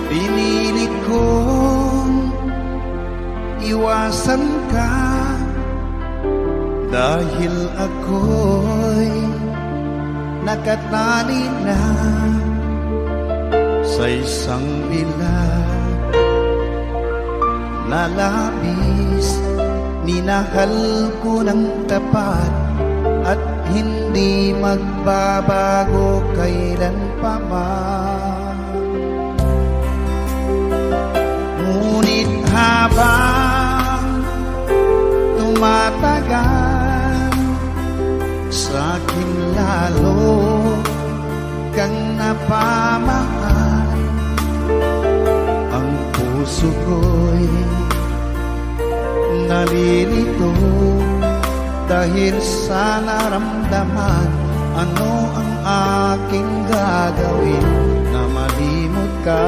Pinilit kong iwasan ka dahil ako'y nakatali na sa isang bilag na labis. Minahal ko ng tapat at hindi magbabago kailan pa man. Ngunit habang tumatagal, sa'kin lalo kang napamahal. Ang puso ko'y nalilito dahil sa naramdaman. Ano ang aking gagawin na malimot ka?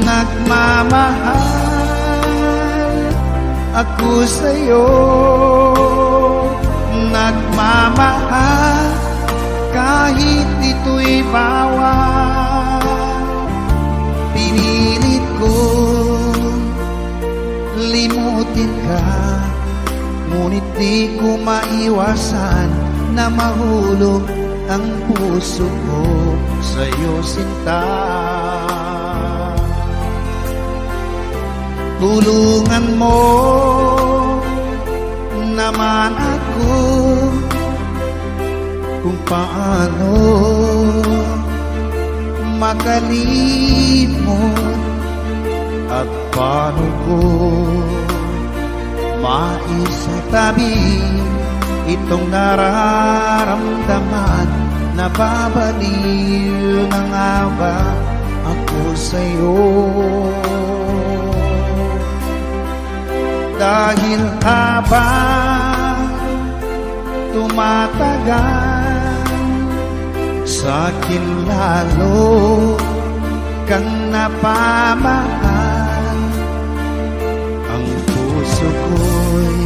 Nagmamahal ako sa'yo, nagmamahal kahit ito'y bawal. Pinilit ko limutin ka, ngunit di ko maiwasan na mahulog ang puso ko sa'yo, sinta. Tulungan mo naman ako kung paano makalimot at paano ko maisatabi itong nararamdaman. Nababaliw na nga ba ako sa'yo? Dahil habang tumatagal, sa'kin lalo kang napamahal. Ang puso ko'y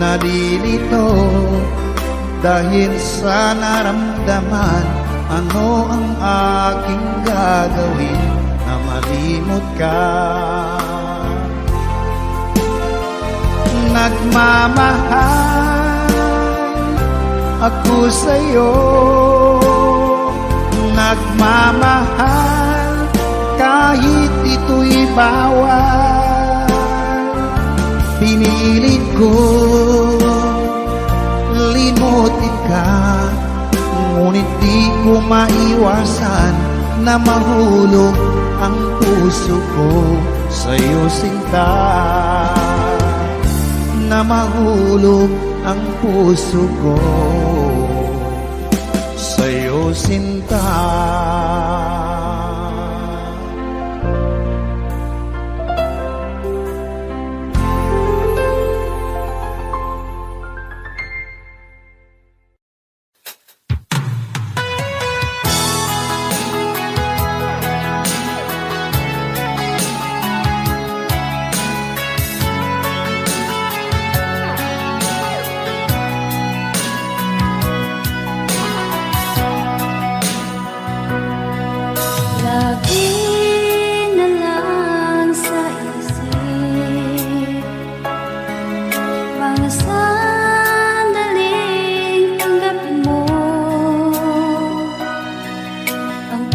nalilito dahil sa naramdaman. Ano ang aking gagawin na malimot ka? Nagmamahal ako sa'yo, nagmamahal kahit ito'y bawal. Pinilit ko limutin ka, ngunit di ko maiwasan na mahulog ang puso ko sa'yo, sinta. Na mahulog ang puso ko sa'yo, sinta.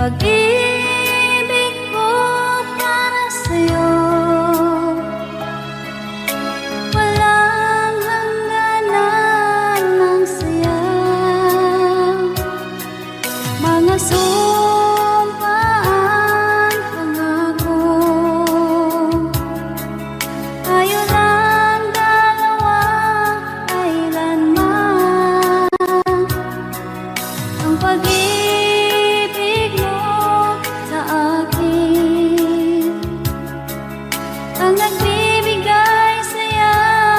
Pag-ibig ko para sa'yo, walang hangganan ng saya. Mga sumpaan, pangako, tayo lang dalawa kailanman. Ang pag-ibig sa akin ang nagbibigay saya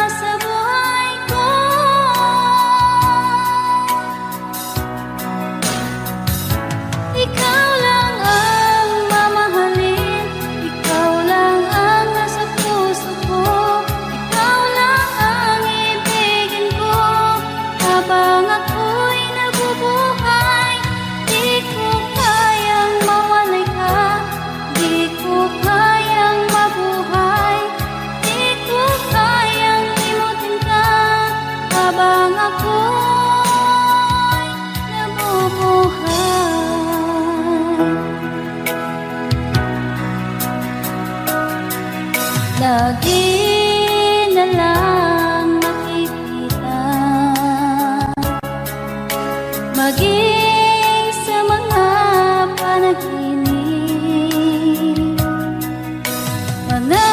sa buhay ko. Ikaw lang ang mamahalin, ikaw lang ang nasa puso ko, ikaw lang ang ibigin ko habang ako'y nabubuhay. maging sa mga panaginip. Mga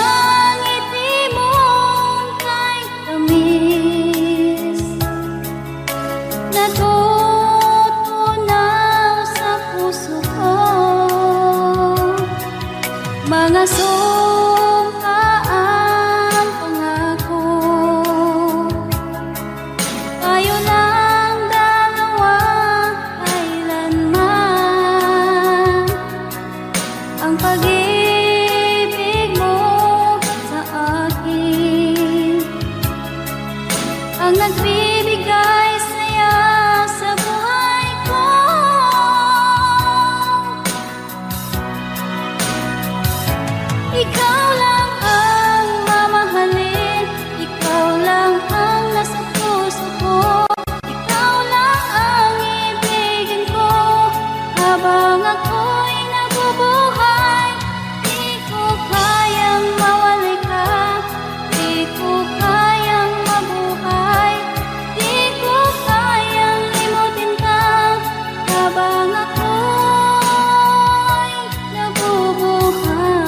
ngiti mong kay tamis, natutunaw sa puso ko. Mga sumkaang pangako, tayo lang dalawa kailanman. Ang pag-ibig mo sa akin ang nagbibigay saya sa buhay ko. Ikaw lang ang mamahalin, ikaw lang ang nasa puso ko. Ikaw lang ang ibigin ko habang ako'y nabubuhay. Di ko kayang mawalay ka, di ko kayang mabuhay, di ko kayang limutin ka habang ako'y nabubuhay.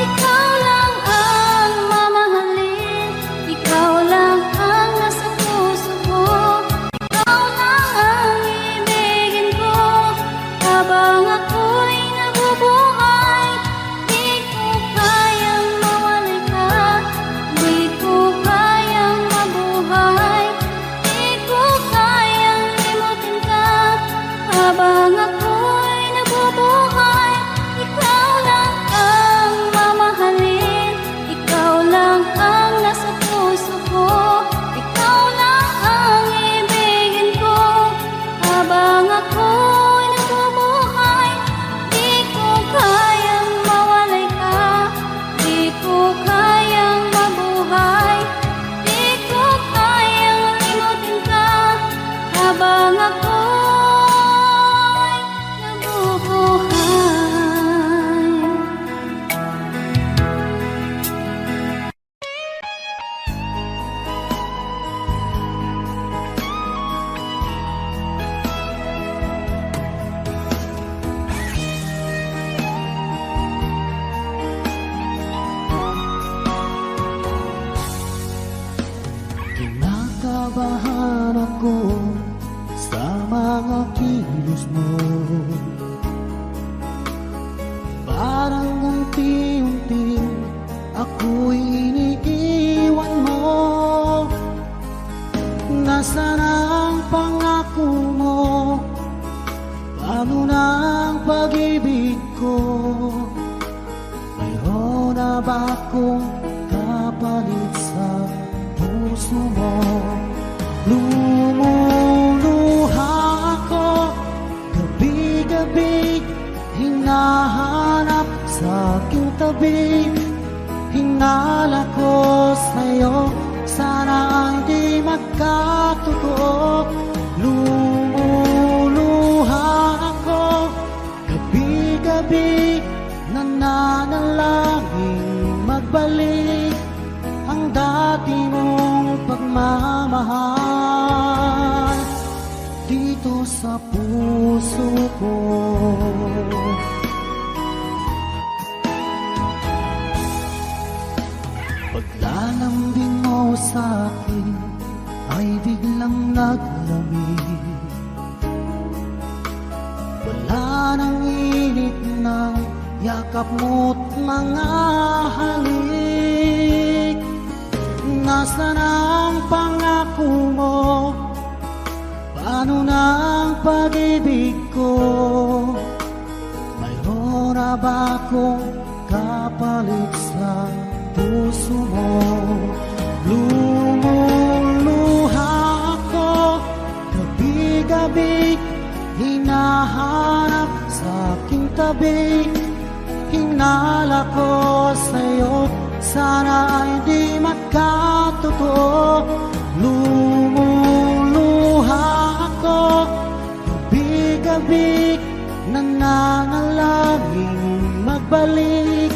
Ikaw lang ang mamahalin, ikaw lang ang nasa puso ko. Ikaw lang ang ibigin ko habang ako'y nabubuhay. Di ko kayang mawalay ka, di ko kayang mabuhay, di ko kayang limutin ka habang ako'y nabubuhay. Ikaw lang ang mamahalin, ikaw lang ang nasa puso ko. Ikaw lang ang ibigin ko habang ako'y nabubuhay. Di ko kayang mawalay ka, di ko kayang mabuhay, di ko kayang limutin ka habang ako'y nabubuhay. Kinakabahan ako sa mga kilos mo. Parang unti-unti ako'y iniiwan mo. Nasaan ang pangako mo? Paano na ang pag-ibig ko? Mayroon na ba akong kapalit sa puso mo? Lumuluha ako gabi-gabi, hinahanap sa aking tabi. Hinala ko sa'yo, sana hindi magkatotoo. Lumuluha ako gabi-gabi, nananalangin magbalik ang dati mong pagmamahal dito sa puso ko. Paglalambing mo sa akin ay biglang naglamig. Wala nang init ng yakap mo't mga halik. Nasaan ang pangako mo? Paano na ang pag-ibig ko? Mayroon na ba akong kapalit sa puso mo? Lumuluha ako gabi-gabi, hinahanap sa aking tabi. Hinala ko sa'yo, sana ay di magkatotoo. Lumuluha ako, gabi-gabi, nananalangin magbalik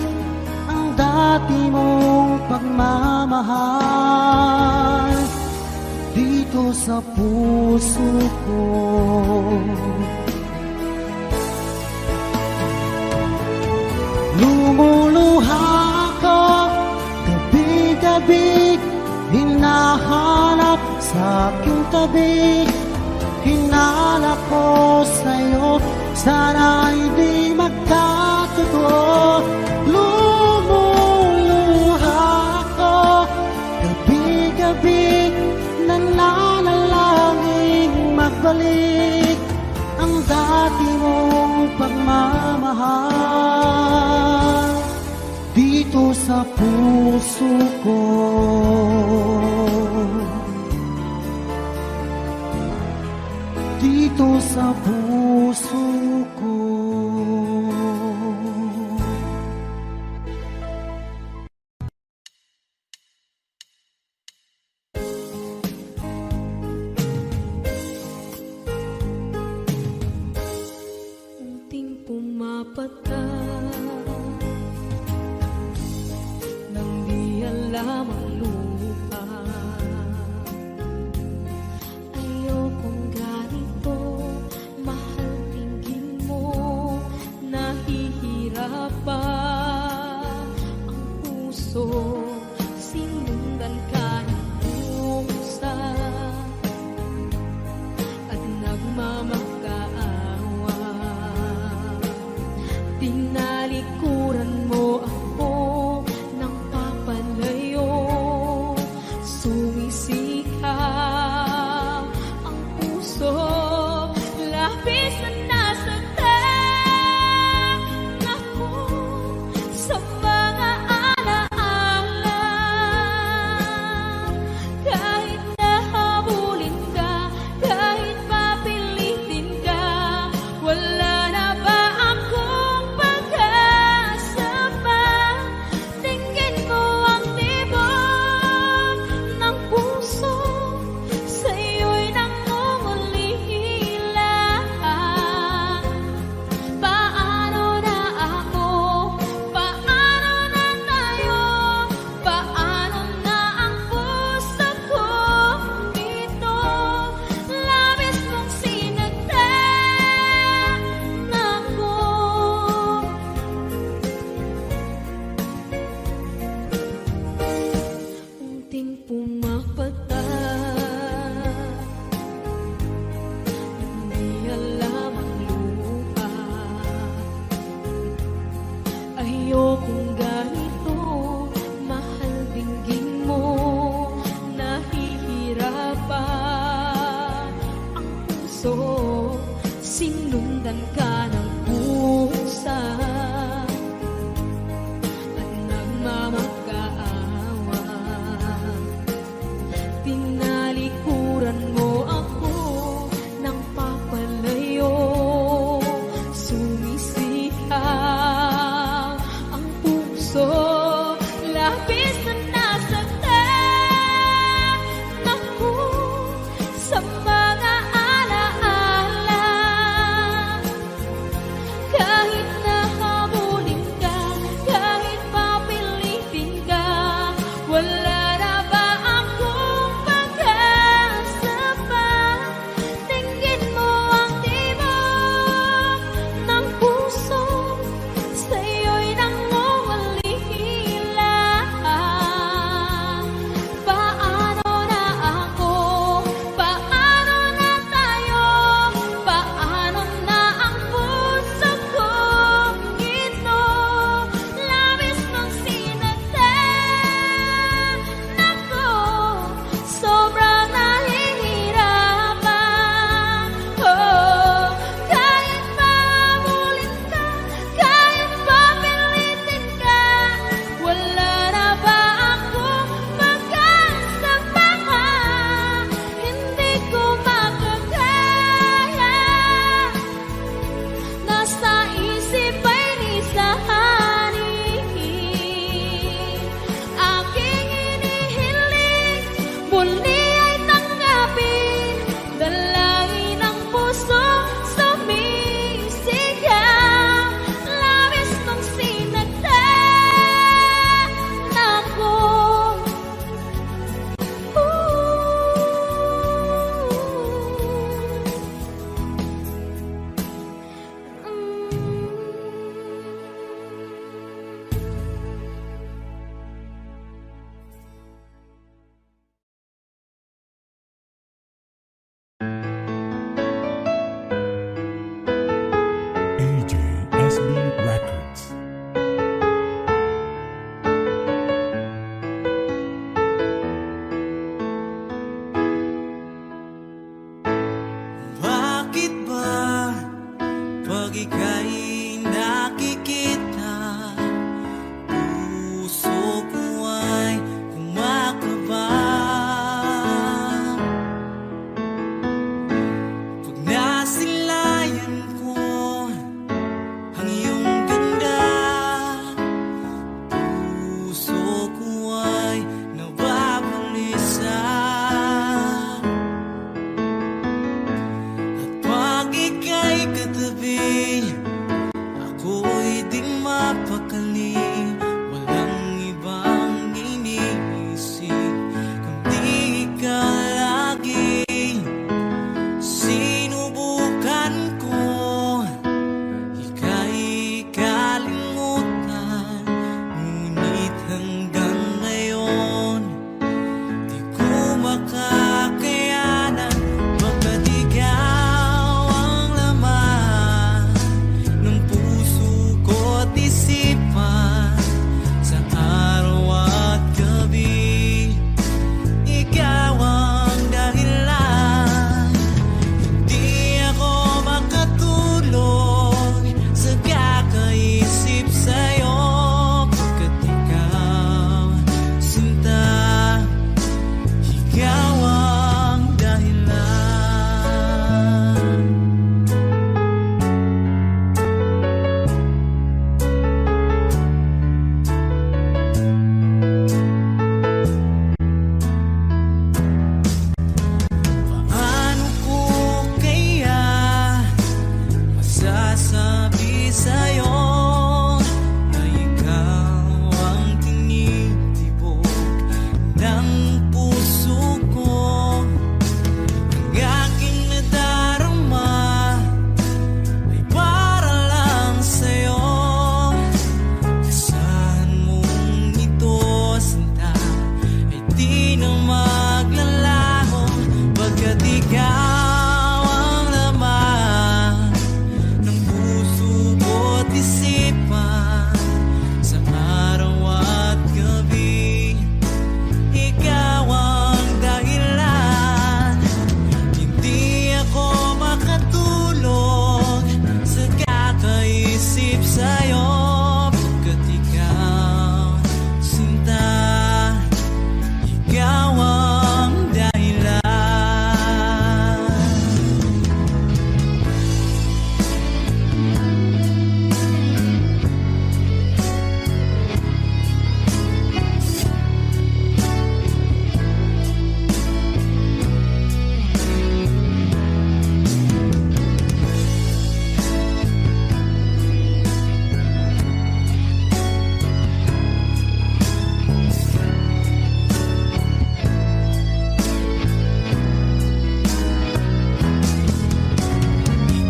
ang dati mong pagmamahal dito sa puso ko. Lumuluha ako, gabi-gabi, hinahanap sa aking tabi. Hinala ko sa'yo, sana ay di magkatotoo. Lumuluha ako, gabi-gabi, nananalangin magbalik ang dati mong pagmamahal dito sa puso ko. Dito sa puso ko. Unting pumapata nang di alam ang lupa. Ayokong ganito, mahal tingin mo, nahihirapan ang puso, sinundan ka ng pusa at nagmamakaawa. Tinalikuran mo ako ng papalayo, sumisikap ang puso, labis na nasaktan ako sa mga alaala. Kahit nahabulin ka, kahit papilitin ka, wala na ba akong pag-asa pa? Tingin mo ang tibok ng puso, sa'yo'y nangungulila. Paano na ako? Paano na tayo? Paano na ang puso ko dito? Labis mong sinagtan ako. Unting pumapata, hindi alam ang lupa. Ayokong ganito, mahal dinggin mo, nahihirapan ang puso, sinundan ka ng pusa at nagmamakaawa. Tinalikuran mo ako ng papalayo, sumisikap ang puso, labis na nasaktan ako sa mga alaala. Kahit nahabulin DJ SB Records. Bakit ba pag ika'y nakikita, puso ko ay kumakaba? Pag nasilayan ko ang iyong ganda, puso ko ay nababalisa. Pag ika'y katabi, ako'y di mapakali. Walang ibang iniisip kundi ikaw lagi. Sinubukan ko ika'y kalimutan, ngunit hanggang ngayon di ko makakayanan. Baga't ikaw ang laman ng puso ko't isipan, sa araw at gabi ikaw ang dahilan. Hindi ako makatulog sa kakaisip sa'yo, pagkat ikaw, sinta, ikaw ang dahilan. Paano ko kaya masasabi sa'yo na ikaw ang tinitibok ng puso ko? Ang aking nadarama ay para lang sa'yo. Asahan mong ito, sinta, ay di na maglalaho, pagkat ikaw ang laman ng puso ko't isipan, sa araw at gabi ikaw ang dahilan. Hindi ako makatulog sa kakaisip sa'yo, pagkat ikaw, sinta, ikaw ang dahilan.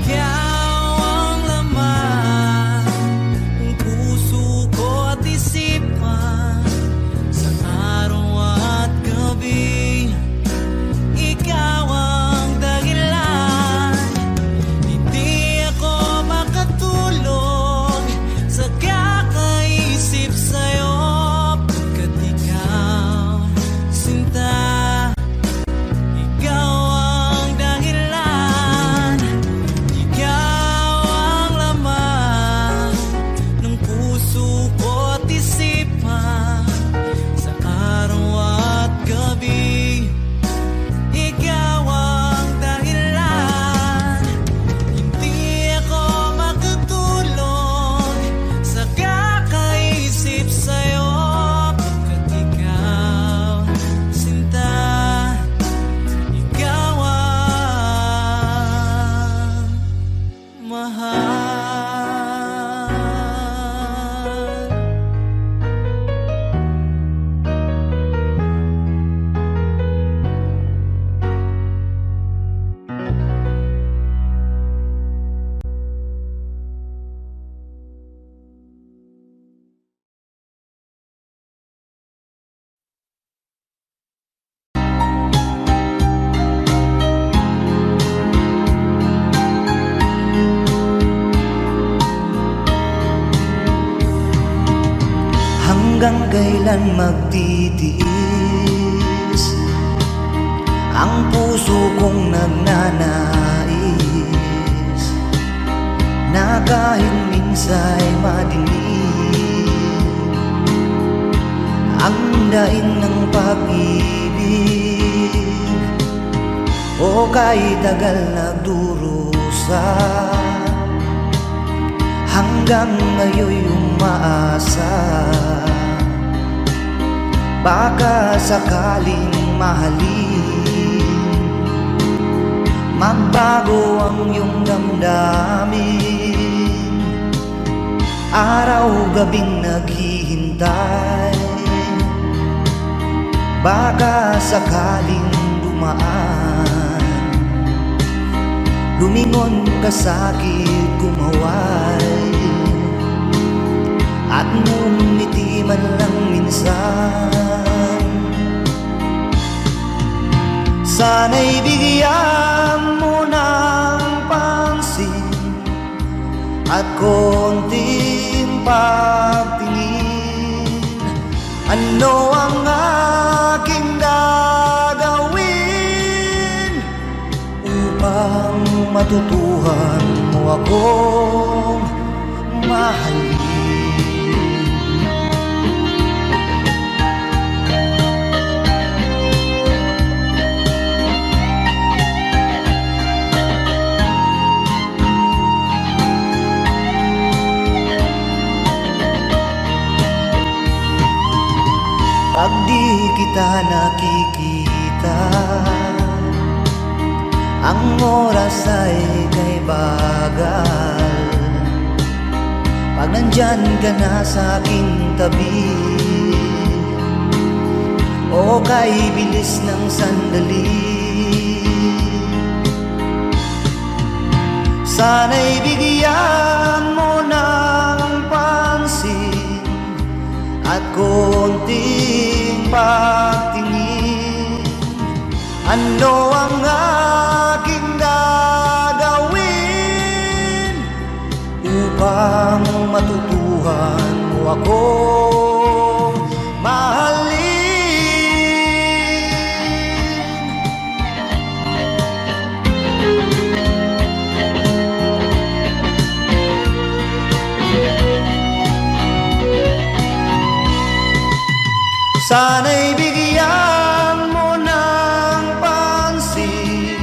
Ikaw ang laman ng puso ko't isipan, sa araw at gabi ikaw ang dahilan. Hindi ako makatulog sa kakaisip sa'yo, pagkat ikaw, sinta, ikaw ang dahilan. Ikaw ang laman ng puso ko't isipan, sa araw at gabi ikaw ang dahilan. Hindi ako makatulog sa kakaisip sa'yo, pagkat ikaw, sinta, ikaw ang mahal. Hanggang kailan magtitiis ang puso kong nagnanais na kahit minsa'y madilim ang daing ng pag-ibig, o kahit tagal nagdurusa hanggang ngayon'y umaasa. Baka sakaling mahalin, magbago ang iyong damdamin. Araw-gabing naghihintay, baka sakaling dumaan, lumingon ka sa'kin, kumaway, at ngumiti man lang minsan. Sana'y bigyan mo ng pansin at konting pagtingin. Ano ang aking gagawin upang matutuhan mo akong mahalin? Pag di kita nakikita, ang oras ay kay bagal. Pag nandyan ka na sa aking tabi, o kay bilis ng sandali, sana'y bigyan mo ng pansin at konting pagtingin. Ano ang aking gagawin upang matutuhan mo akong mahalin? Sana'y bigyan mo ng pansin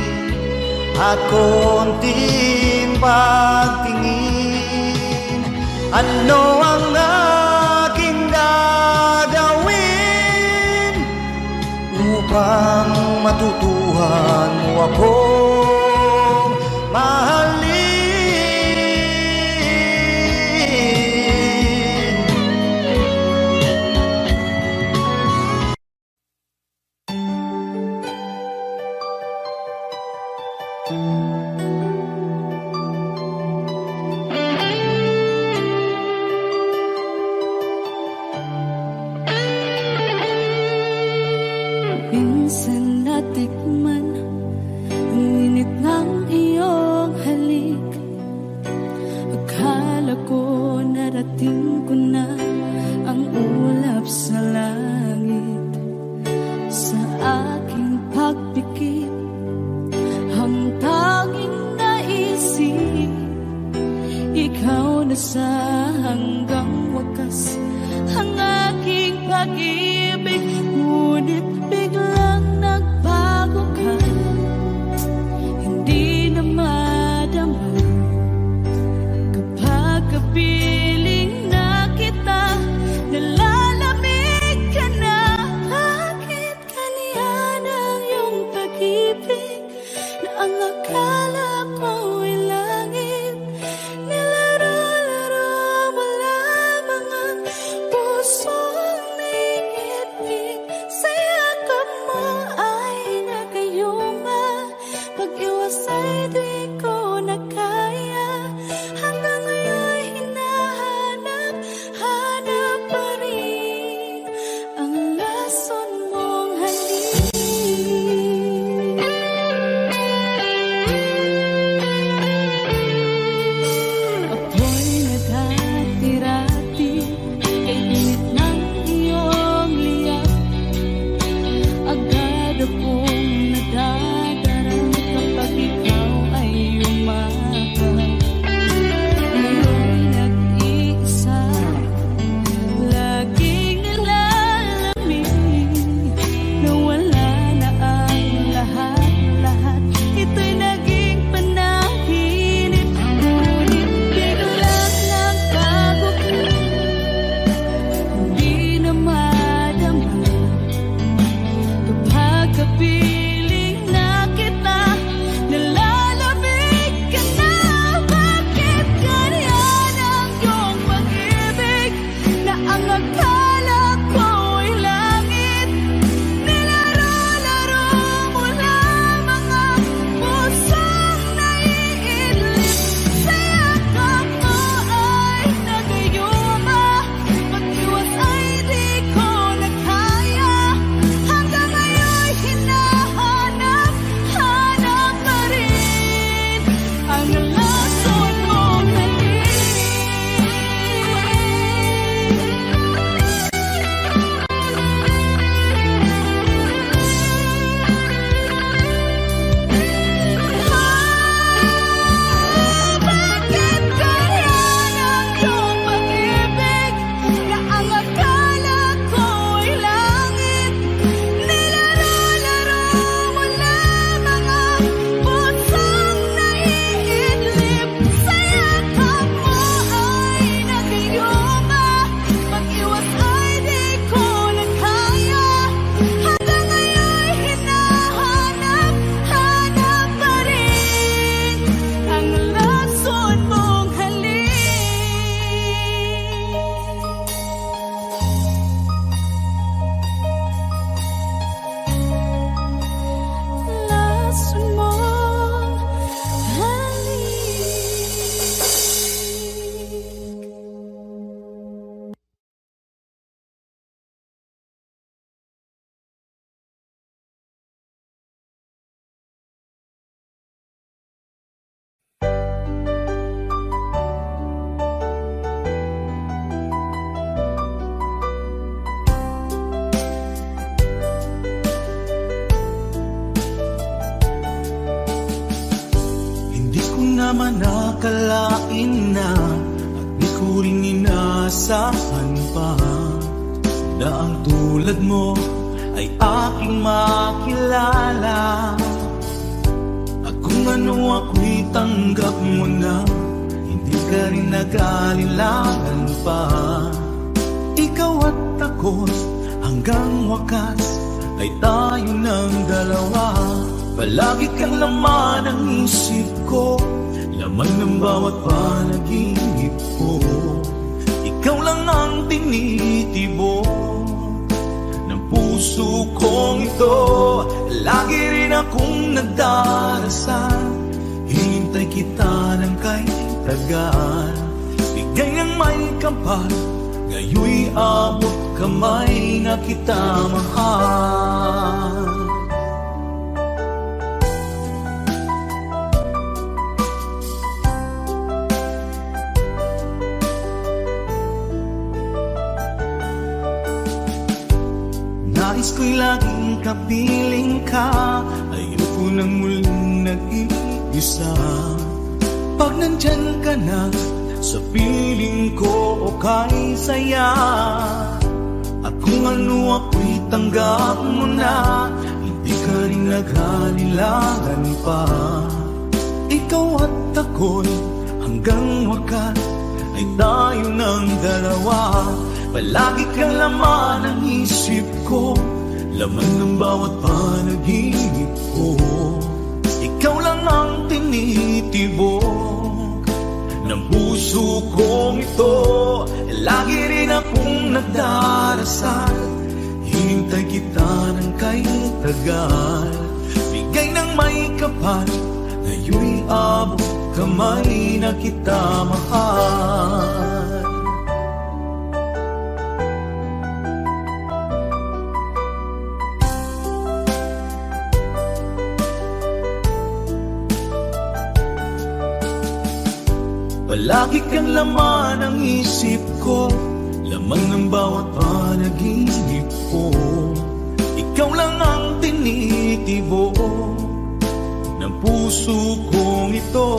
at konting pagtingin. Ano ang aking gagawin upang matutuhan mo akong mahalin? Minsan natikman ang init ng iyong halik. Akala ko narating ko na ang ulap sa langit. Sa aking pagpikit, ang tanging naisip, ikaw na sa hanggang wakas ang aking pag-ibig. Ngunit biglang nagbago ka, hindi na madama kapag kapiling na kita. Nalalamig ka na, bakit kaniyan ang iyong pag-ibig na ang akala ko ay langit? Nilaro-laro mo lamang ang pusong may ngipin. naman nakalain na at di ko rin inaasahan pa na ang tulad mo ay aking makilala. At kung ano ako'y tanggap mo na, hindi ka rin nag-alilangan pa. Ikaw at ako hanggang wakas ay tayo ng dalawa. Palagi kang laman ng isip ko, laman ng bawat panaginip ko. Ikaw lang ang tinitibok ng puso kong ito. Lagi rin akong nagdarasal, hinintay kita ng kahit tagal. Bigay ng may kapal, ngayon'y abot kamay na kita mahal. Nais ko'y laging kapiling ka, ayoko nang muling nag-iisa. Pag nandyan ka na, sa piling ko okay saya. At kung ano ako'y tanggap mo na, hindi ka rin naghalilangan pa. Ikaw at ako'y hanggang wakas ay tayo ng dalawa. Palagi kang laman ng isip ko, laman ng bawat panaginip ko. Ikaw lang ang tinitibok ng puso kong ito. Lagi rin akong nagdarasal, hinintay kita ng kahit tagal. Bigay ng may kapal, ngayon'y abot kamay na kita mahal. Palagi kang laman ng isip ko, laman ng bawat panaginip ko. Ikaw lang ang tinitibok ng puso kong ito.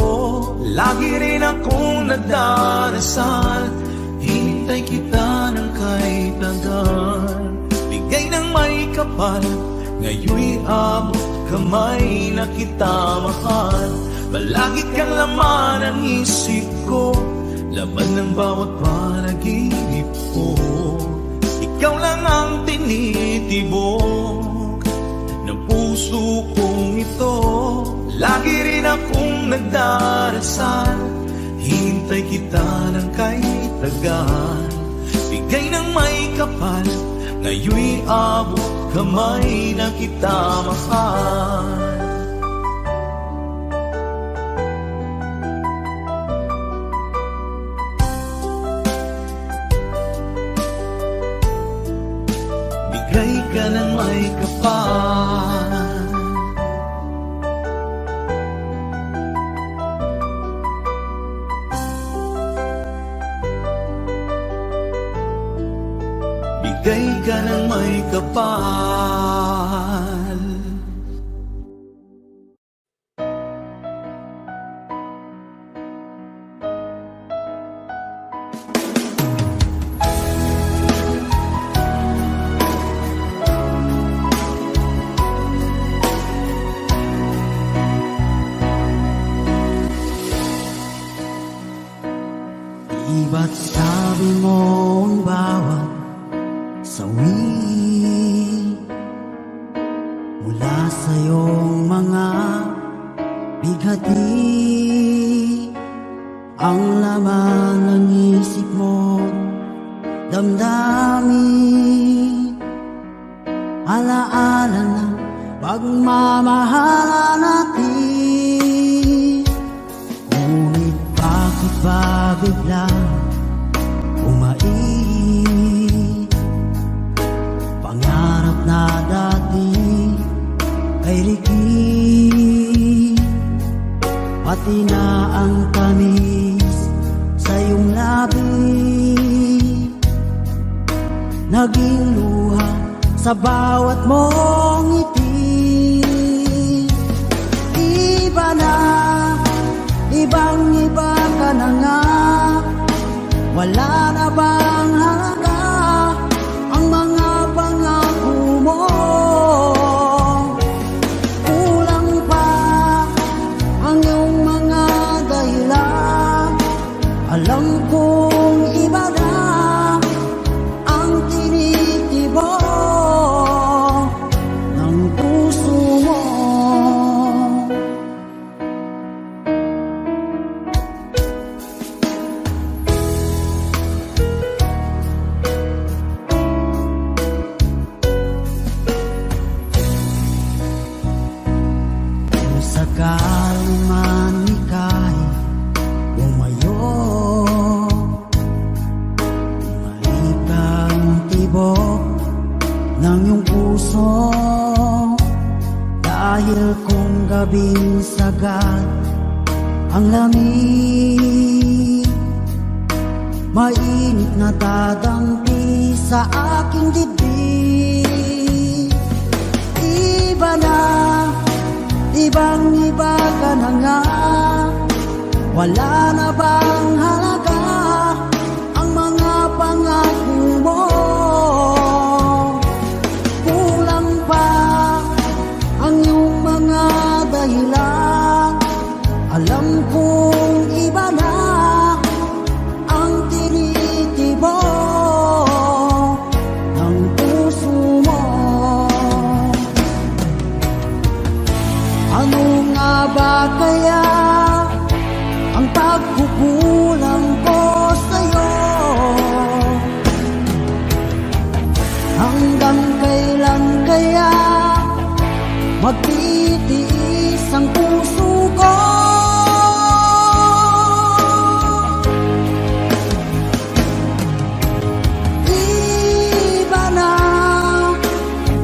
Lagi rin akong nagdarasal, hinintay kita ng kahit tagal. Bigay ng may kapal, ngayon'y abot kamay na kita mahal. Palagi kang laman ng isip ko, laman ng bawat panaginip ko. Ikaw lang ang tinitibok ng puso kong ito. Lagi rin akong nagdarasal, hintay kita ng kahit tagal. Bigay ng may kapal, ngayon'y abot kamay na kita mahal. Bigay ka ng may kapal, bigay ka ng may kapal. Iba't sabi mo ang bawat sawi mula sa iyong mga bighati. Ang laman ng isip mo, damdamin, alaala na pagmamahalan natin. Ngunit bakit ba bigla umait? Pangarap na dati ay likid, pati na ang tamis sa iyong labi, naging luha sa bawat mong ngiti. Iba na, ibang Wala na bang halaga ang mga pangako mo? Kulang pa ang iyong mga dahilan. Alam kong iba na ang tinitibok ng puso mo. Kung sakali man ika'y bumayo, malikang tibok ng iyong puso. Dahil kung gabing sagad ang lamig, mainit na dadampi sa aking dibdib. Iba na, ibang iba ka na nga. Wala na bang halaga ang mga pangako mo? Kulang pa ang iyong mga dahilan. Alam kong iba na ang tinitibok ng puso mo. Ano nga ba kaya ang pagkukulang ko sa'yo? Hanggang kailan kaya magtitiis ang puso ko? Iba na,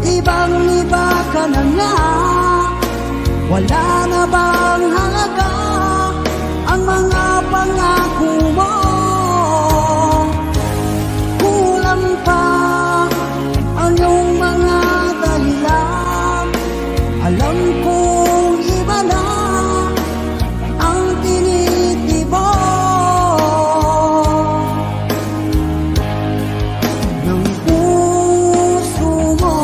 ibang iba ka na nga. Wala na bang halaga ang mga pangako mo? Kulang pa ang iyong mga dahilan. Alam kong iba na ang tinitibok ng puso mo.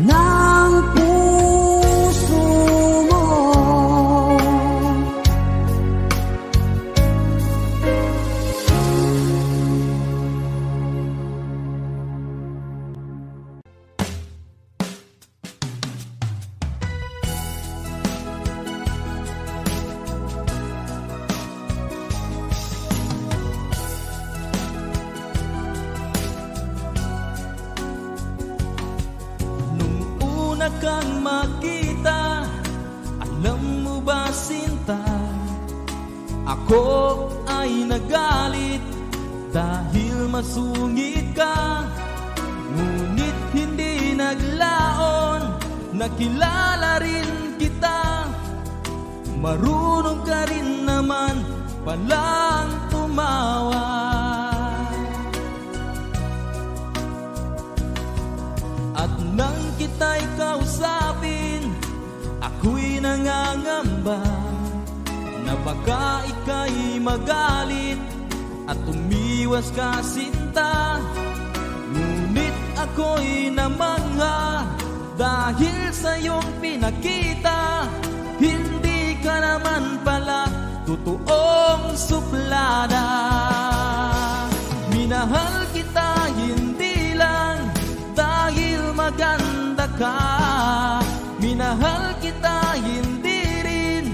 Ng puso mo. Nung una kang makita, alam mo ba sinta, ako ay nagalit dahil masungit ka. Ngunit hindi naglaon, nakilala rin kita. Marunong ka rin naman palang tumawa. At nang kita'y kausapin, ako'y nangangamba na baka ika'y magalit at umiwas ka sinta. Ngunit ako'y namangha dahil sa iyong pinakita. Hindi ka naman pala totoong suplada. Minahal kita hindi lang dahil maganda ka. Minahal kita hindi rin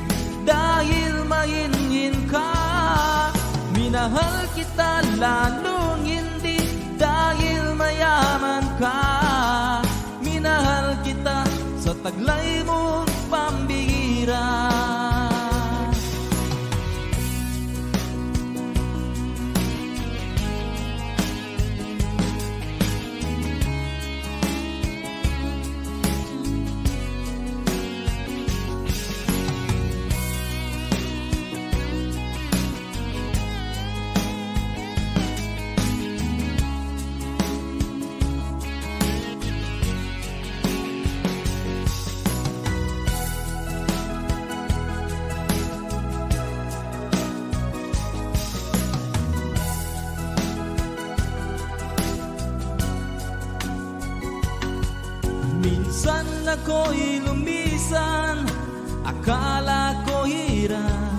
dahil mahinhin ka. Minahal kita lalong hindi dahil mayaman ka. Minahal kita sa taglay mong pambihira. ko'y lumisan, akala ko hirap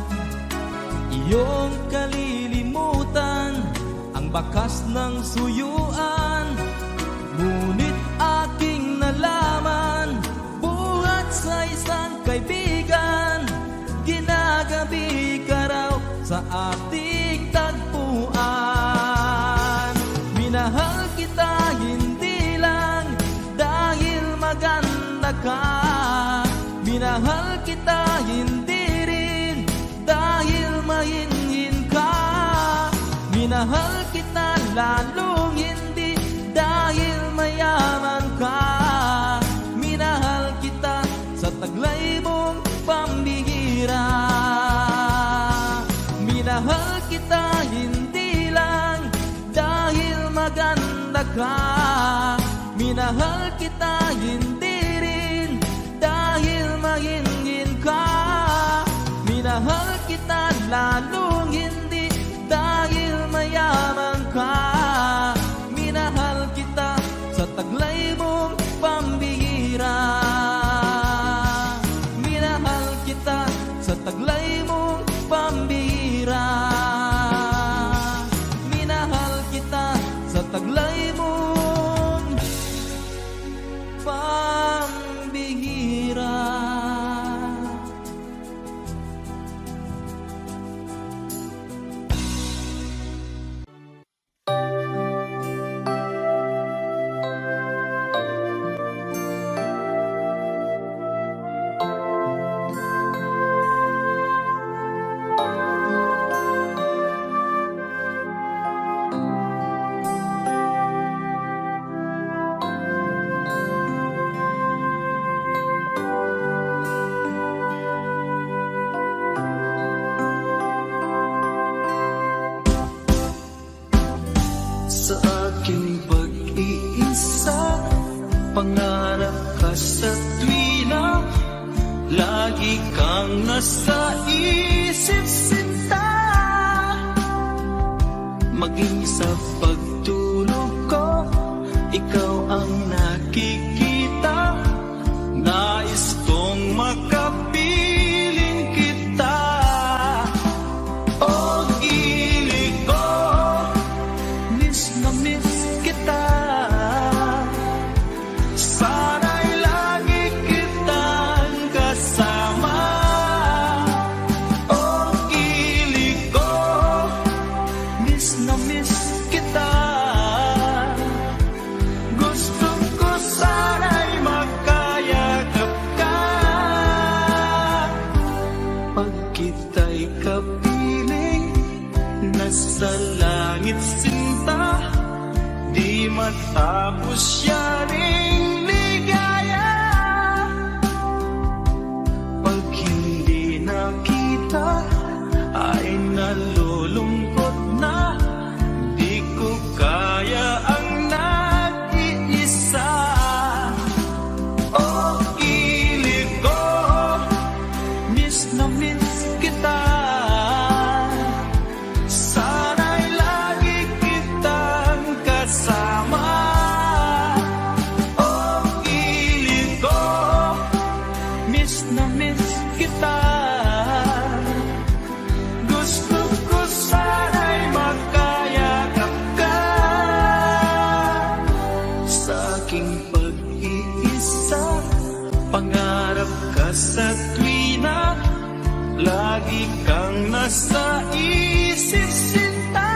iyong kalilimutan ang bakas ng suyuan. Ngunit aking nalaman, buhat sa isang kaibigan, ginagabi ka raw sa ating tagpuan. Minahal kita hindi lang dahil maganda ka, minahal kita hindi rin dahil mahinhin ka, minahal kita lalong hindi dahil mayaman ka, minahal kita sa taglay mong pambihira. Minahal kita hindi lang dahil maganda ka, minahal kita hindi rin dahil mahinhin ka, minahal kita lalong hindi dahil mayaman ka, minahal kita sa taglay mong pambihira. Minahal kita sa taglay mong pambihira. Minahal kita sa taglay mong pambihira. Sa aking pag-iisa, pangarap ka sa tuwina, lagi kang nasa isip sinta. Maging sa pagtulog ko, ikaw ang nakikita. Nais kong makapiling kita. Oh, ilig ko, miss na miss kita. Sana'y lagi kitang kasama. Oh, ilig ko, miss na miss kita. Gusto ko sana'y magkayakap ka. Pag kita'y kapiling, nasa langit sinta, di matapos yaring ligaya. Pag hindi nakita, ay nalulungkot na, di ko kaya ang nag-iisa. Oh, ilig ko, miss na miss kita. Sana'y lagi kitang kasama. Oh, ilig ko, miss na miss kita. Gusto ko sana'y magkayakap ka. Sa aking pag-iisa, pangarap ka sa tuwina, lagi kang nasa isip sinta.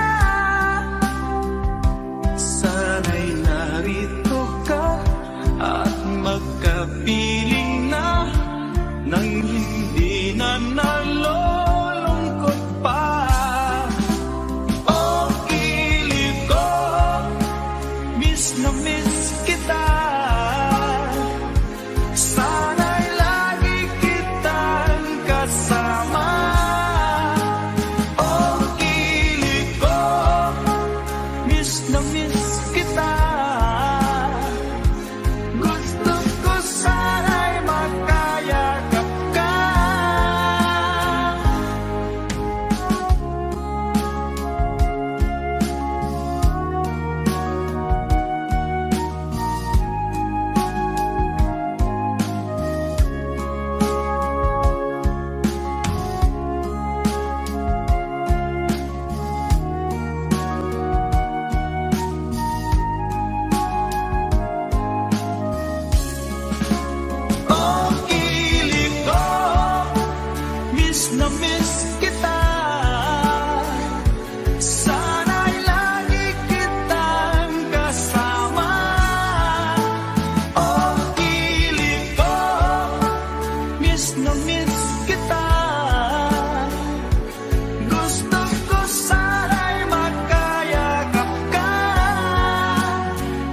Sana'y narito ka at magkapiling na, nang hindi na nalulungkot pa. Oh, ilig ko, miss na miss kita. Sana'y lagi kitang kasama. Oh, ilig na miss kita. Sana'y lagi kitang kasama. Oh, kilig ko, miss na miss kita. Gusto ko sana'y magkayakap ka.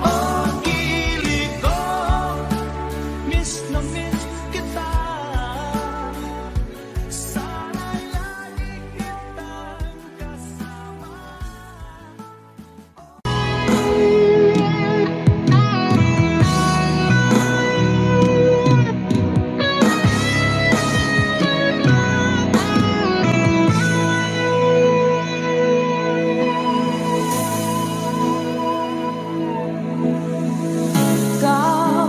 Oh, kilig ko, miss na miss kita. Sana'y lagi kitang kasama. Ikaw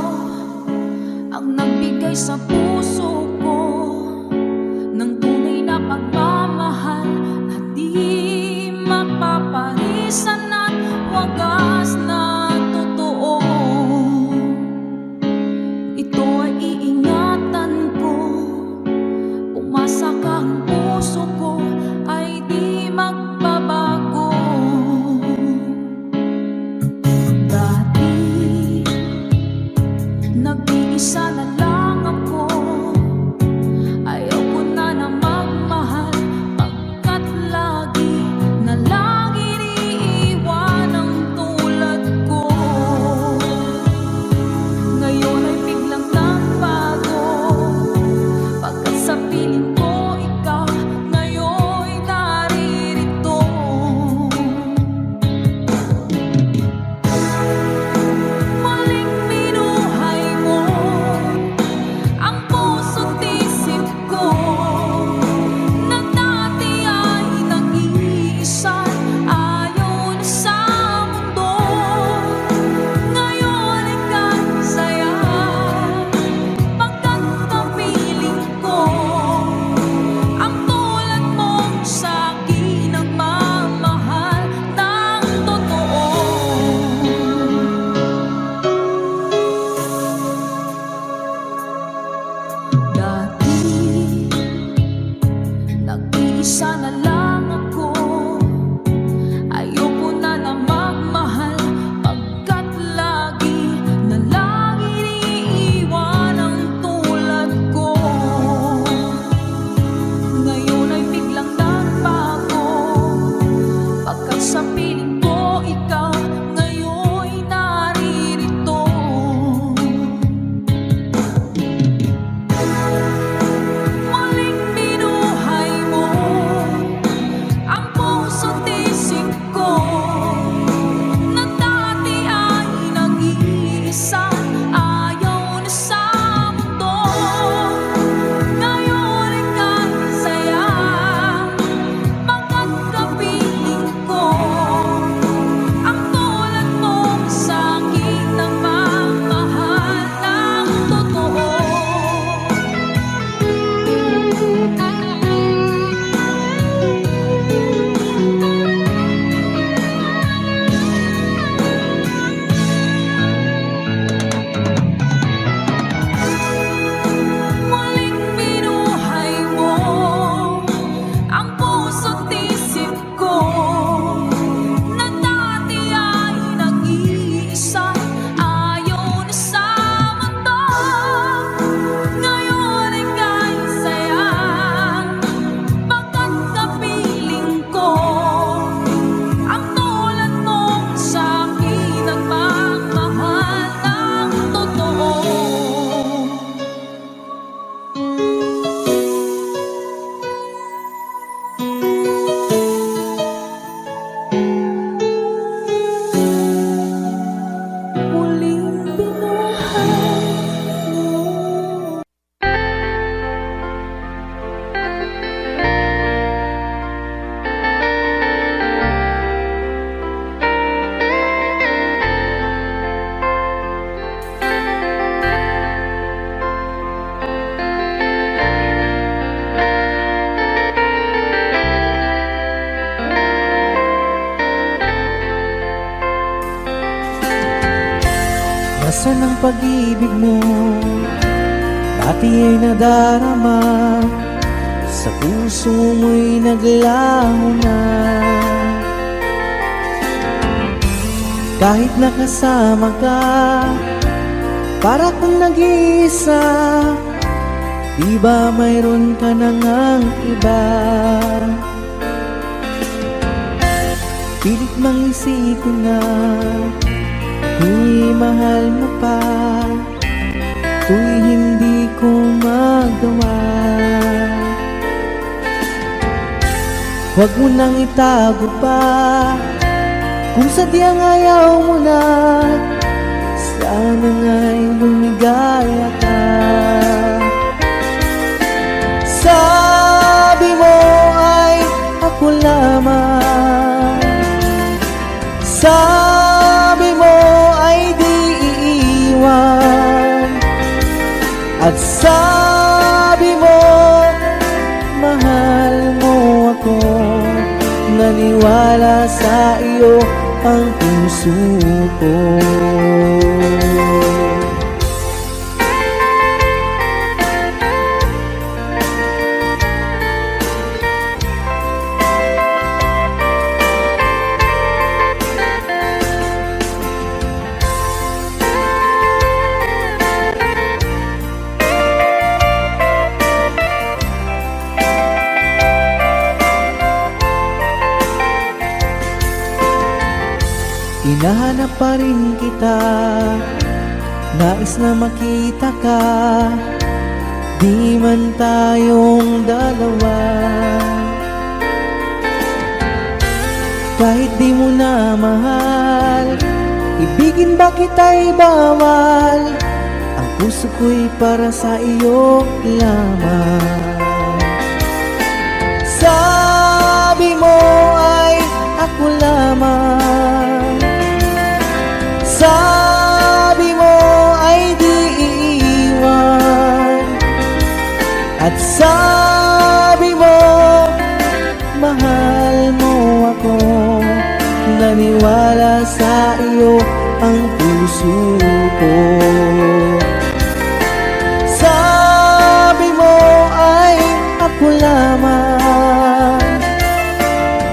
ang nagbigay sa puso ko ng tunay na pagmamahal na di mapaparisan at wagas na totoo. Ito ay iingatan ko, umasa ka ang puso ko ay di magbabago. Dati nag-iisa na lang ako, ayaw ko na na magmahal, pagkat lagi na lang iniiwan ang tulad ko. Ngayon ay biglang nagbago, pagkat sa piling ko ikaw ngayon naririto. Muling binuhay mo ang puso't isip ko, na dati ay nag-iisa, ayaw na sa mundo. Ngayon ay kasaya, pagkat kapiling ko ang tulad mong sa'kin ang mamahal ng totoo. Dati nag-iisa na lang ako, ayoko na na magmahal, pagkat lagi na lang iniiwan ang tulad ko. Ngayon ay biglang nagbago, pagkat sa piling ko ikaw ngayon naririto. Muling binuhay mo ang puso't isip ko, na dati ay nag-iisa, ayaw na sa mundo. Ngayon ay kasaya, pagkat kapiling ko ang tulad mong sa'kin ang mamahal ng totoo. Muling binuhay mo ang puso't isip ko, na dati ay nag-iisa, ayaw na sa mundo. Ngayon ay kasaya, pagkat kapiling ko ang tulad mong sa'kin ang magmahal ng totoo. Muling binuhay mo. Nasaan ang pag-ibig mo? Dati ay nadarama sa puso mo'y naglaho na. Kahit nakasama ka, para kung nag-iisa, di ba mayroon ka na ngang iba? Pilit mang isipin na di mahal mo pa, tuwing hindi ko magawa. Huwag mo nang itago pa, kung sadyang ayaw mo na, sana nga'y lumigaya ka. Sabi mo ay ako lamang, sabi mo ay di iiwan, at sabi mo mahal mo ako. Naniwala sa iyo ang puso ko. Hinahanap pa rin kita, nais na makita ka, di man tayong dalawa. Kahit di mo na mahal, ibigin ba kita'y bawal? Ang puso ko'y para sa iyo lamang. Sabi mo ay ako lamang, sabi mo ay di iiwan, at sabi mo mahal mo ako. Naniwala sa iyo ang puso ko. Sabi mo ay ako lamang,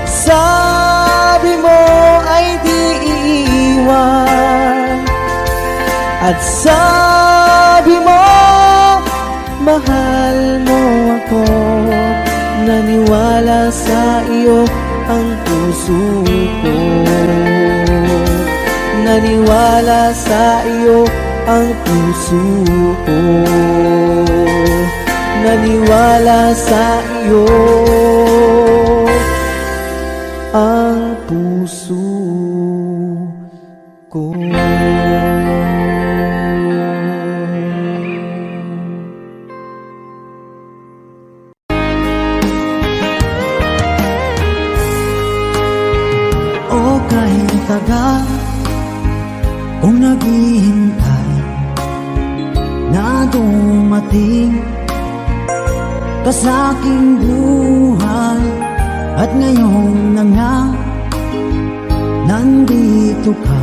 sabi mo ay di iiwan, at sabi mo mahal mo ako. Naniwala sa iyo ang puso ko. Naniwala sa iyo ang puso ko. Naniwala sa iyo ang puso ko. O kahit tagal kung naghihintay na dumating ka sa aking buhay, at ngayon na nga nandito ka.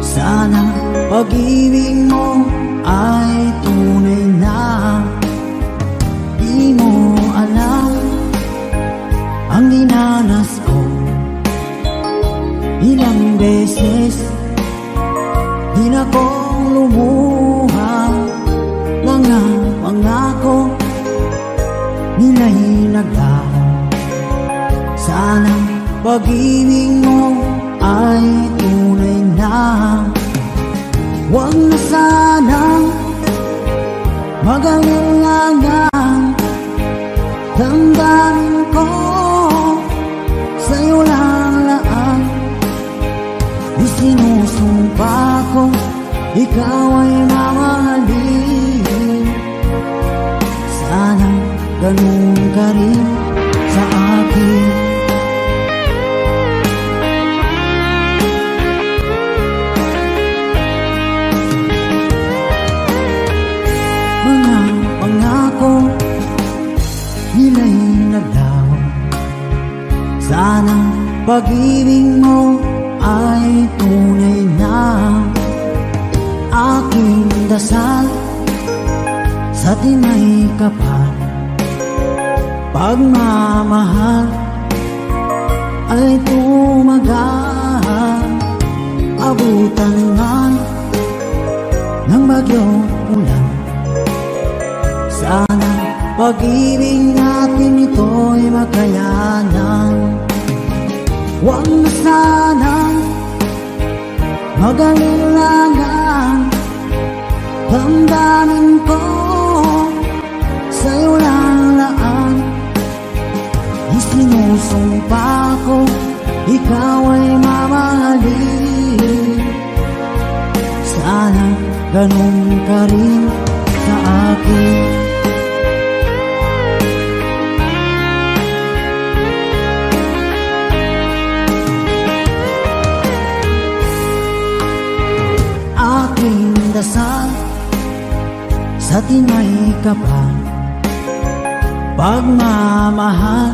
Sana pag-ibig mo ay tunay na. Di mo alam ang dinanas ko, ilang beses di na ko lumuha. Mga pangako nila'y naglaho. Sana pag-ibig mo ay tunay na. Huwag na sanang mag-alangan, damdamin ko sa'yo lang laan. Isinusumpa ko ikaw ay mamahalin. Sana ganun ka rin sa akin. Mga pangako nila'y naglaho. Sana pag-ibig mo ay tunay na. Aking dasal sa tinay kapal, Pagmamahal ay tumagal, abutan man ng bagyong ulan. Sana pag-ibig natin ito'y makayanan. Huwag na sanang mag-alilangan. Damdamin ko sa'yo lang laan. Isinusumpa ko, ikaw ay mamahalin. Sana ganun ka rin sa akin. Aking dasal sa tinay kapal, pagmamahal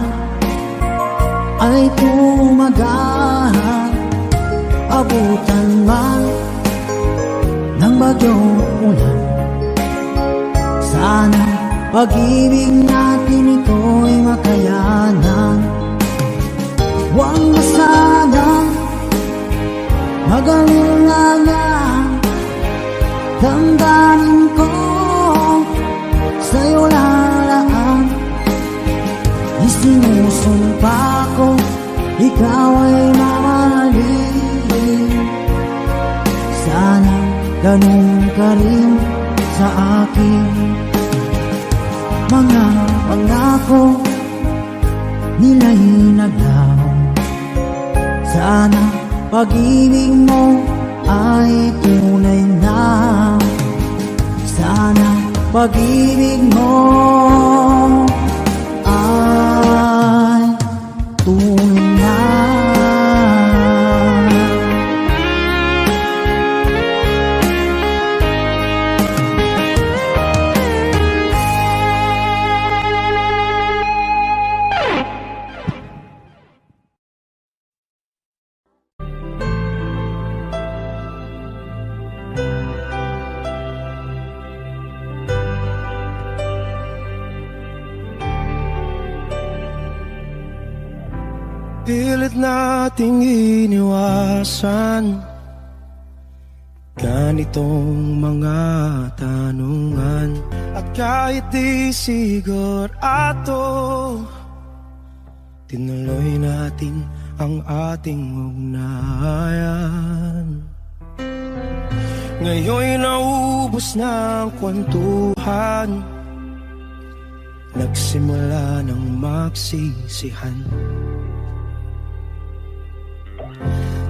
ay tumagal, abutan man ng bagyong ulan. Sana pag-ibig natin ito'y makayanan. Huwag na sanang mag-alilangan. Damdamin ko sa'yo lalaan. Isinusumpa ko, ikaw ay mamahalin. Sana ganun ka rin sa akin. Mga pangako nila'y naglaw. Sana pag-ibig mo ay tunay na. Sana pag-ibig mo ay tunay na. Pilit nating iniwasan ganitong mga tanungan. At kahit di sigurado, tinuloy natin ang ating ugnayan. Ngayon'y naubos na ang kwentuhan, nagsimula ng magsisihan.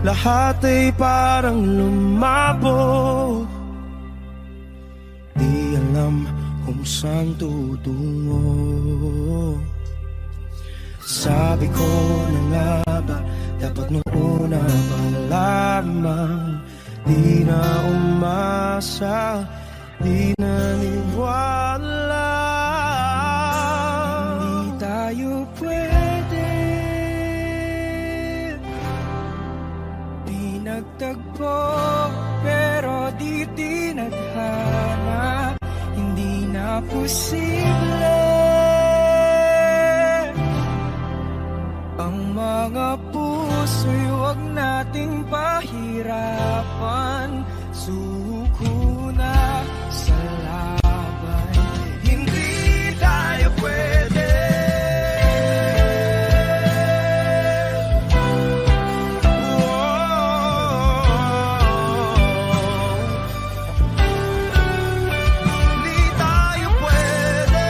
Lahat ay parang lumabo, di alam kung saan tutungo. Sabi ko na nga ba, dapat nung una pa lamang, di na umasa, di naniwala. Hindi tayo pwede, di nagtagpo, pero di tinadhana. Hindi na posible ang mga puso'y huwag nating pahirapan. Suko na sa laban, hindi tayo pwede. Hindi tayo pwede.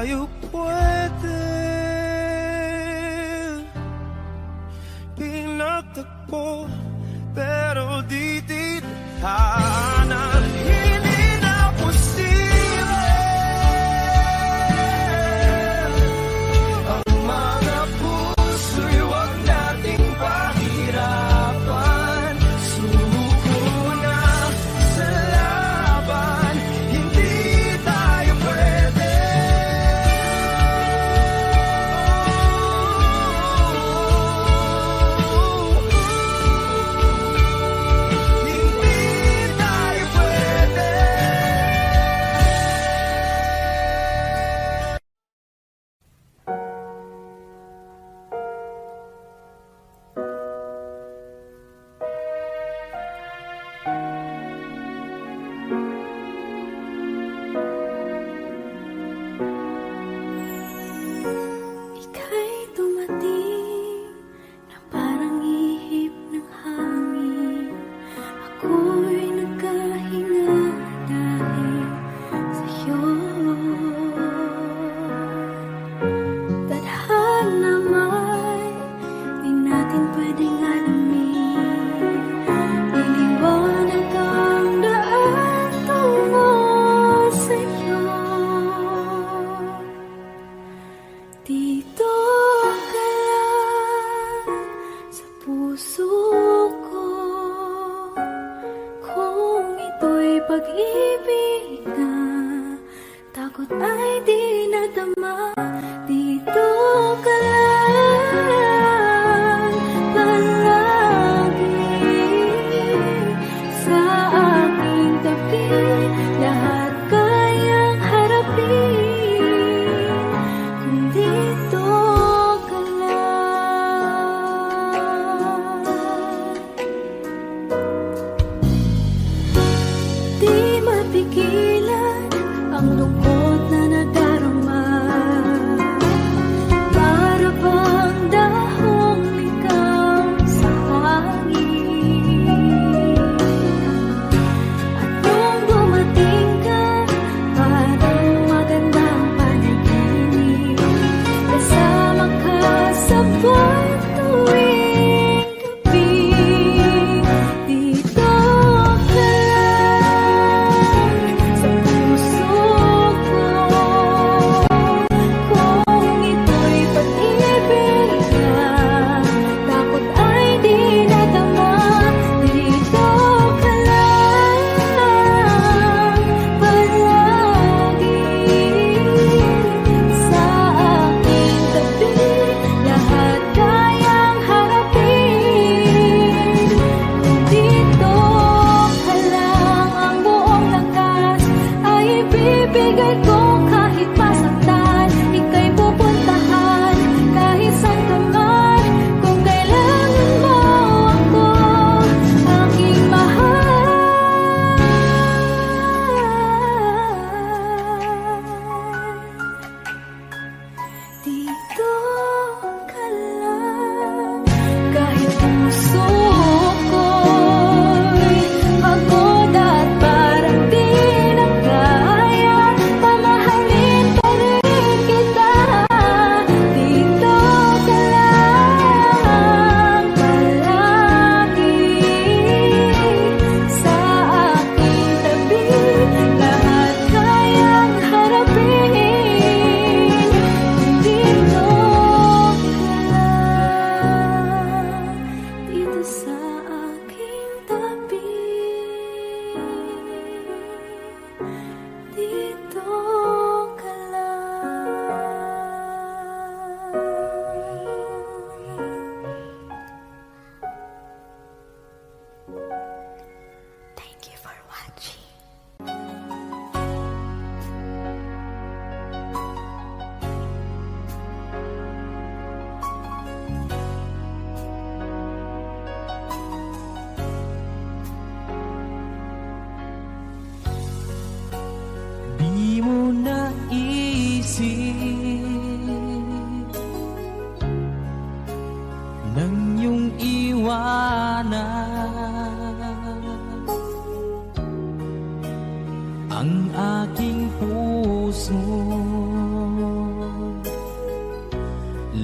tayo pwede pinagtagpo, pero di tithanan. Hindi na posible ang mga puso'y wag nating pahirapan. Suko na sa laban, hindi tayo pwede. Hindi tayo pwede.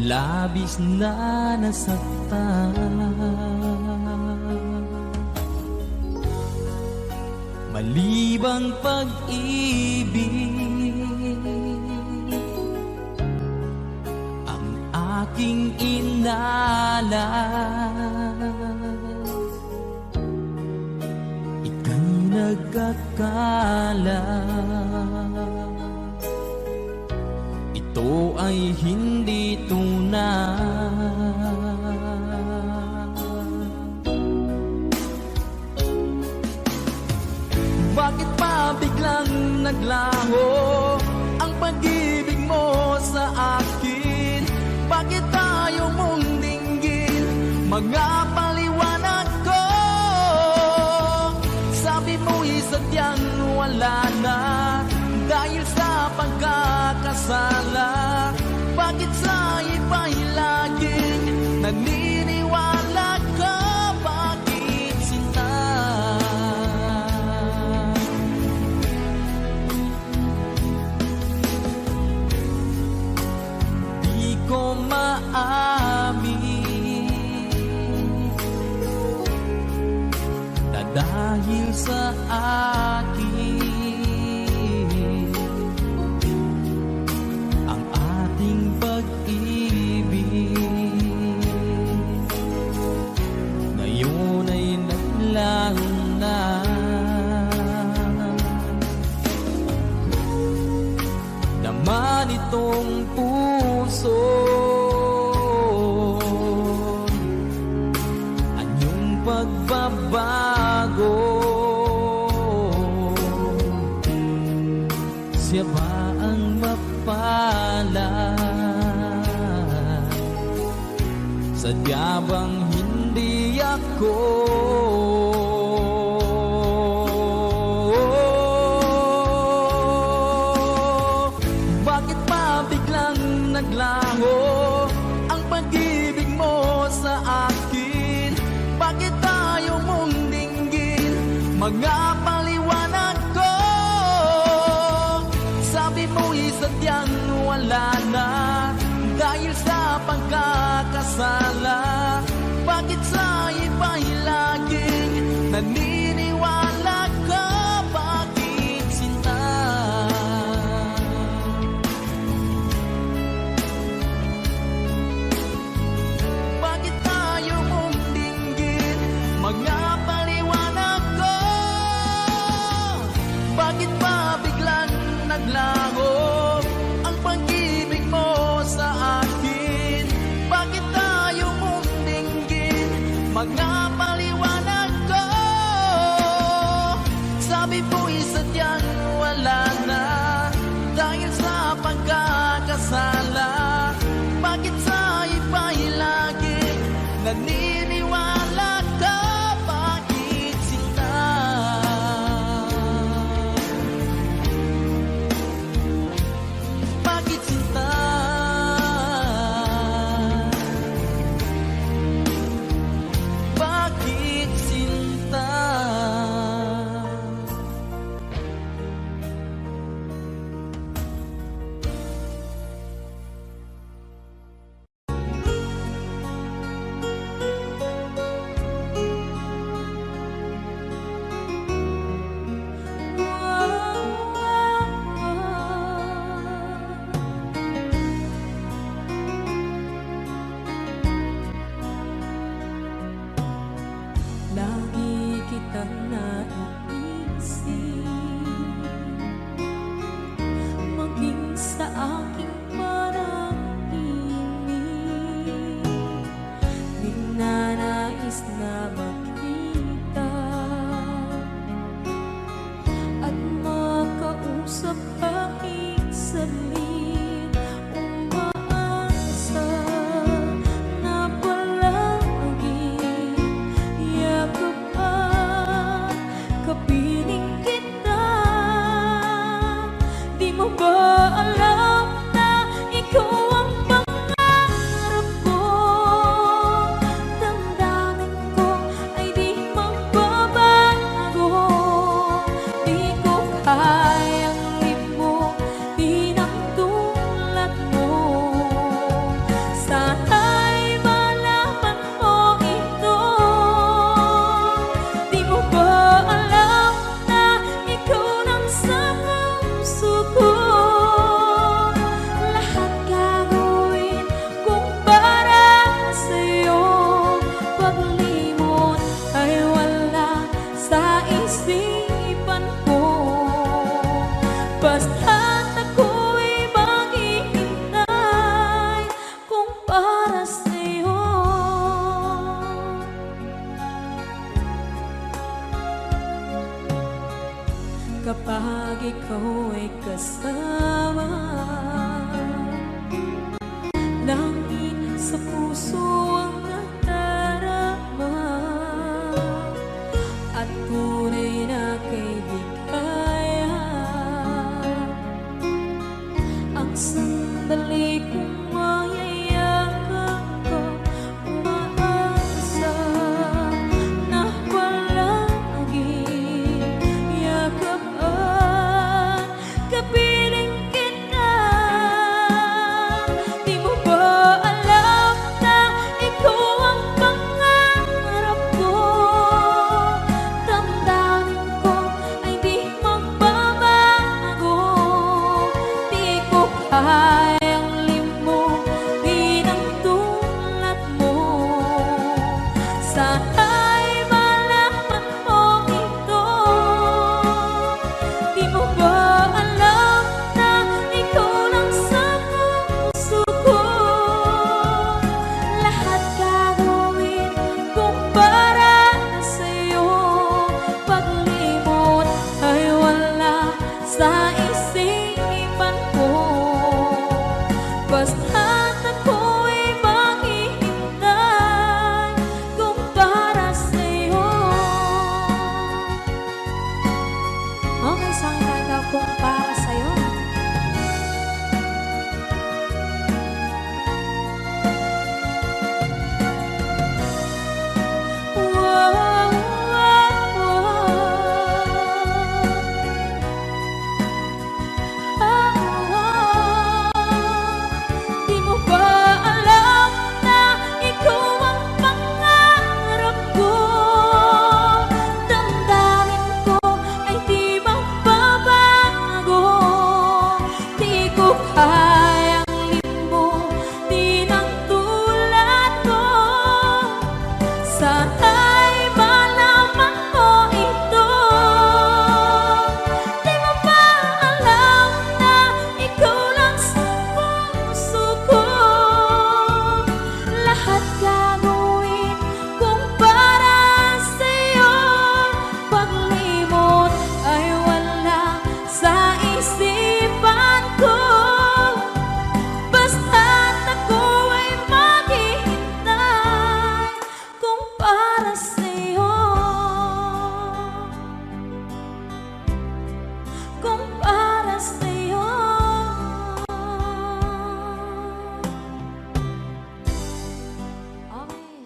labis na nasaktan. Malibang pag-ibig ang aking inalay. Ika'y nagkakala, ito ay hindi tunay. Bakit pa biglang naglaho ang pag-ibig mo sa akin? Bakit tayo mong dinggin mga paliwanag ko? Sabi mo'y sadyang wala na dahil sa pagkakasala. Bakit sa iba'y laging naniniwala ka? Bakit sinta? Di ko maamin na dahil sa akin ang ating pag-ibig ngayon ay naglaho na. Naman itong puso anyong pagbabago. Siya ba ang mapalad? Sadya bang hindi ako? Bakit pa biglang naglaho ang pag-ibig mo sa akin? Bakit tayo mong dinggin mga paliwanag ko? Sabi mo'y sadyang wala na dahil sa pagkakasala. Bakit sa iba'y laging naniniwala ka? Bakit sinta? Bakit tayo mong dinggin mga paliwanag ko? Bakit pa biglang naglaho ang pag-ibig mo sa akin? Bakit tayo mong Sandali kong mayayakap ka, umaasa na palaging yakapan, kapiling kita. Di mo ba alam na ikaw ang pangarap ko? Damdamin ko ay di magbabago. Di ko kayang limutin ang tulad mo. Sana'y malaman mo ito. Di mo ba alam na ikaw lang sa puso ko? Lahat gagawin kung para sa'yo. Paglimot ay wala sa isipan ko. Basta't ako'y maghihintay kung para sa'yo. Okay, saan kanta kung para sa'yo? Di mo ba alam na ikaw ang pangarap ko? Damdamin ko ay di magbabago. Di ko kayang limutin ang tulad ko. Sana'y malaman mo ito. Di mo ba alam na ikaw lang sa puso ko? Lahat gagawin kung para sa'yo. Paglimot ay wala sa isipan ko. Basta't ako ay maghihintay kung para sa'yo. Kung para sa'yo. Okay.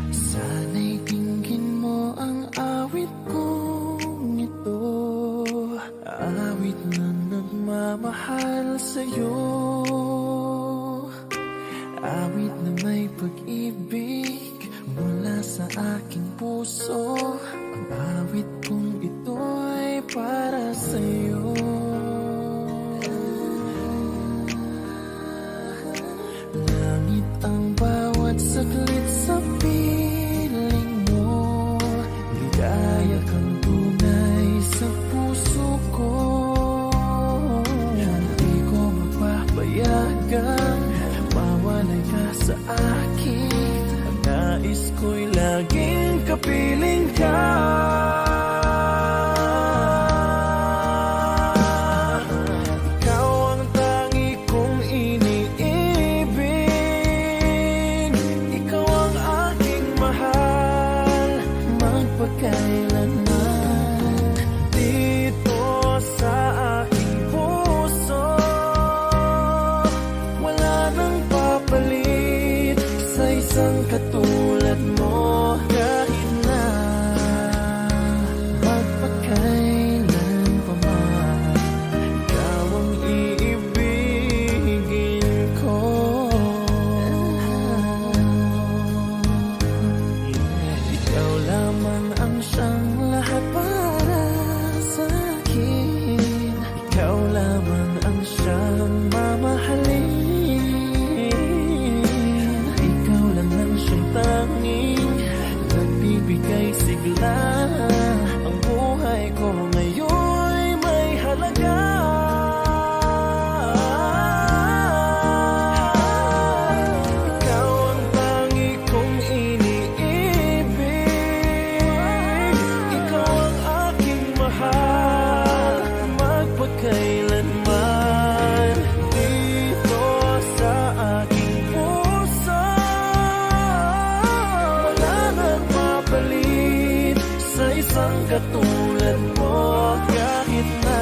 Sana'y tingin mo ang awit kong ito, awit na nagmamahal sa'yo, awit na may pag-ibig mula sa aking puso. Ang awit kong ito'y para sa'yo. Langit ang bawat saglit sa piling mo, ligaya kang tunay sa puso ko. Hindi ko mapapayagang mawalay ka sa akin. Ang nais ko'y laging kapiling ka. katulad mo kahit na